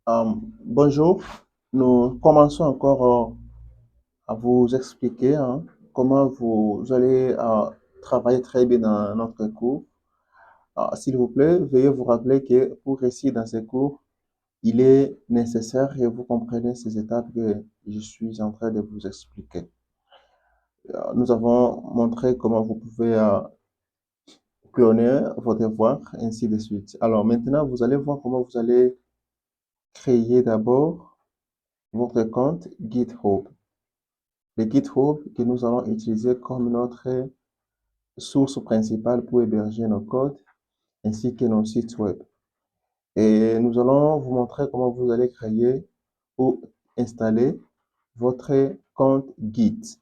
Bonjour, nous commençons encore à vous expliquer comment vous allez travailler très bien dans notre cours. S'il vous plaît, veuillez vous rappeler que pour réussir dans ces cours, il est nécessaire que vous compreniez ces étapes que je suis en train de vous expliquer. Nous avons montré comment vous pouvez cloner vos devoirs, ainsi de suite. Alors maintenant, vous allez voir comment vous allez créer d'abord votre compte GitHub. Le GitHub que nous allons utiliser comme notre source principale pour héberger nos codes ainsi que nos sites web. Et nous allons vous montrer comment vous allez créer ou installer votre compte Git.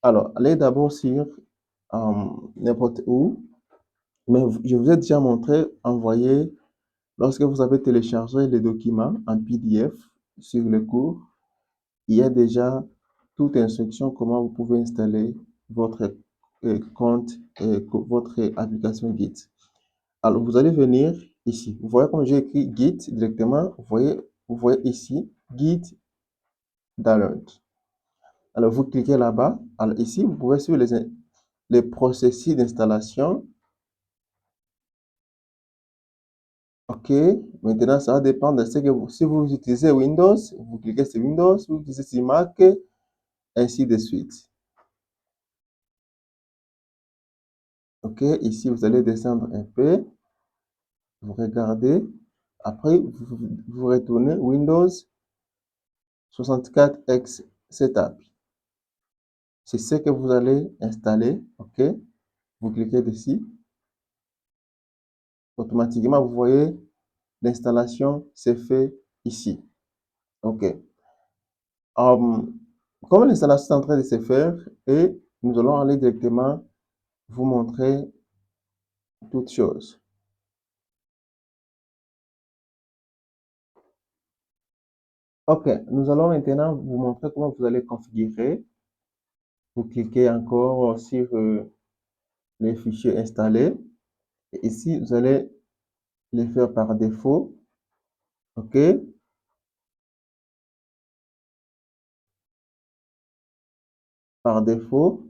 Alors, allez d'abord sur n'importe où, mais je vous ai déjà montré envoyer, lorsque vous avez téléchargé les documents en PDF sur le cours, il y a déjà toute instruction comment vous pouvez installer votre compte et votre application Git. Alors, vous allez venir ici. Vous voyez comme j'ai écrit Git directement. Vous voyez ici Git Download. Alors, vous cliquez là-bas. Alors, ici, vous pouvez suivre les processus d'installation. OK. Maintenant, ça va dépendre de ce que si vous utilisez Windows, vous cliquez sur Windows. Si vous utilisez sur Mac, ainsi de suite. OK. Ici, vous allez descendre un peu. Vous regardez. Après, vous retournez Windows 64X Setup. C'est ce que vous allez installer. OK. Vous cliquez dessus. Automatiquement, vous voyez l'installation s'est fait ici. OK. Comme l'installation est en train de se faire, et nous allons aller directement vous montrer toutes choses. OK. Nous allons maintenant vous montrer comment vous allez configurer. Vous cliquez encore sur les fichiers installés. Et ici, vous allez les faire par défaut. OK. Par défaut.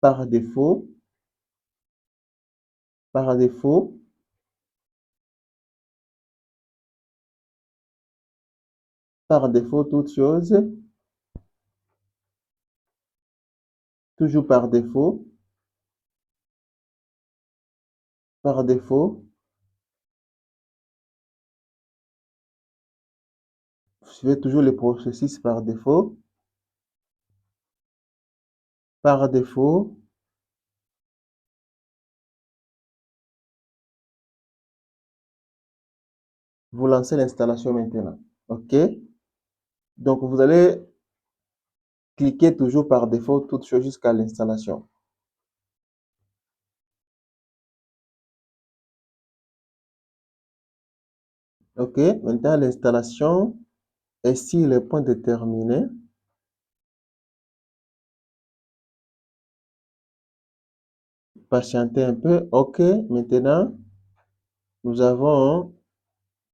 Par défaut. Par défaut. Par défaut, toutes choses. Toujours par défaut. Par défaut. Vous suivez toujours le processus par défaut. Par défaut. Vous lancez l'installation maintenant. OK. Donc, vous allez cliquer toujours par défaut toutes choses jusqu'à l'installation. OK. Maintenant, l'installation est sur le point de terminer. Patientez un peu. OK. Maintenant, nous avons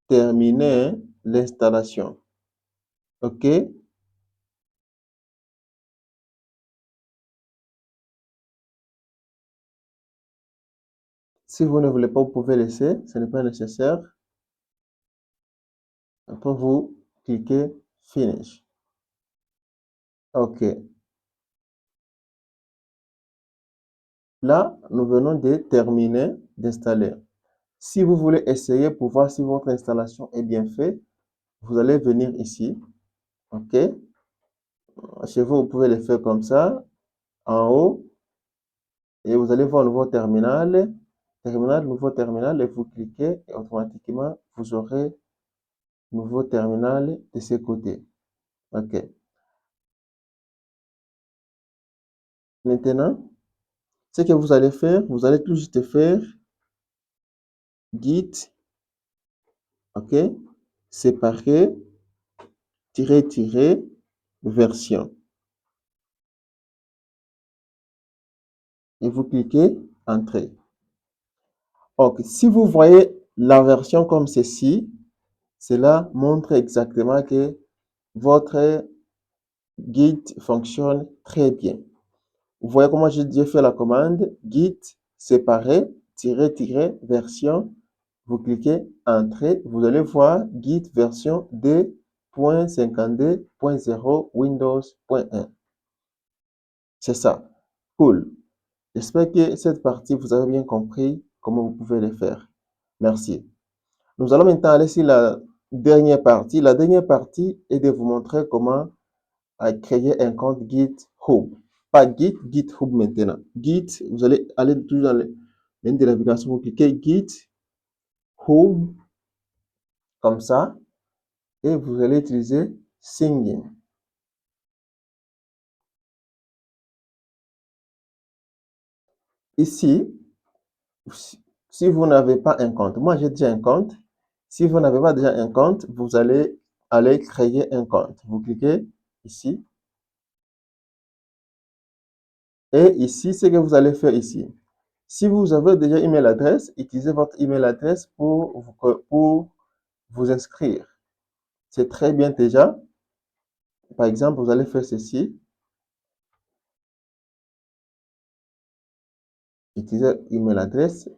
terminé l'installation. OK. Si vous ne voulez pas, vous pouvez laisser. Ce n'est pas nécessaire. Après, vous cliquez Finish. OK. Là, nous venons de terminer d'installer. Si vous voulez essayer pour voir si votre installation est bien faite, vous allez venir ici. OK. Chez vous, vous pouvez le faire comme ça, en haut. Et vous allez voir nouveau terminal. Terminal, nouveau terminal. Et vous cliquez et automatiquement, vous aurez nouveau terminal de ce côté. OK. Maintenant, ce que vous allez faire, vous allez tout juste faire Git, OK, séparé, tirer, version. Et vous cliquez Entrée. OK. Si vous voyez la version comme ceci, Cela montre exactement que votre Git fonctionne très bien. Vous voyez comment j'ai fait la commande Git séparé, version. Vous cliquez Entrée, vous allez voir Git version 2.52.0 Windows.1. C'est ça. Cool. J'espère que cette partie, vous avez bien compris comment vous pouvez le faire. Merci. Nous allons maintenant aller sur la dernière partie. La dernière partie est de vous montrer comment créer un compte GitHub. Pas Git, GitHub maintenant. Git, vous allez aller toujours dans le menu de navigation, vous cliquez GitHub comme ça et vous allez utiliser Singing. Ici, si vous n'avez pas un compte, moi j'ai déjà un compte. Si vous n'avez pas déjà un compte, vous allez aller créer un compte. Vous cliquez ici. Et ici, ce que vous allez faire ici. Si vous avez déjà une email adresse, utilisez votre email adresse pour vous inscrire. C'est très bien déjà. Par exemple, vous allez faire ceci. Utilisez email adresse.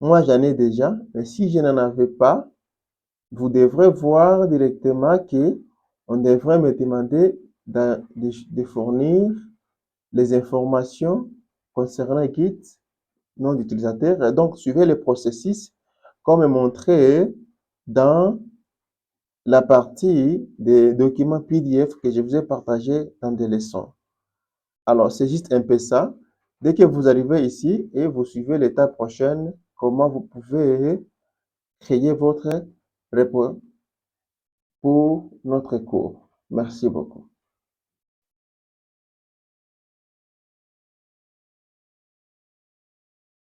Moi, j'en ai déjà. Mais si je n'en avais pas, vous devrez voir directement que on devrait me demander de fournir les informations concernant Git, nom d'utilisateur. Donc, suivez le processus comme montré dans la partie des documents PDF que je vous ai partagé dans des leçons. Alors, c'est juste un peu ça. Dès que vous arrivez ici et vous suivez l'étape prochaine, comment vous pouvez créer votre repo pour notre cours. Merci beaucoup.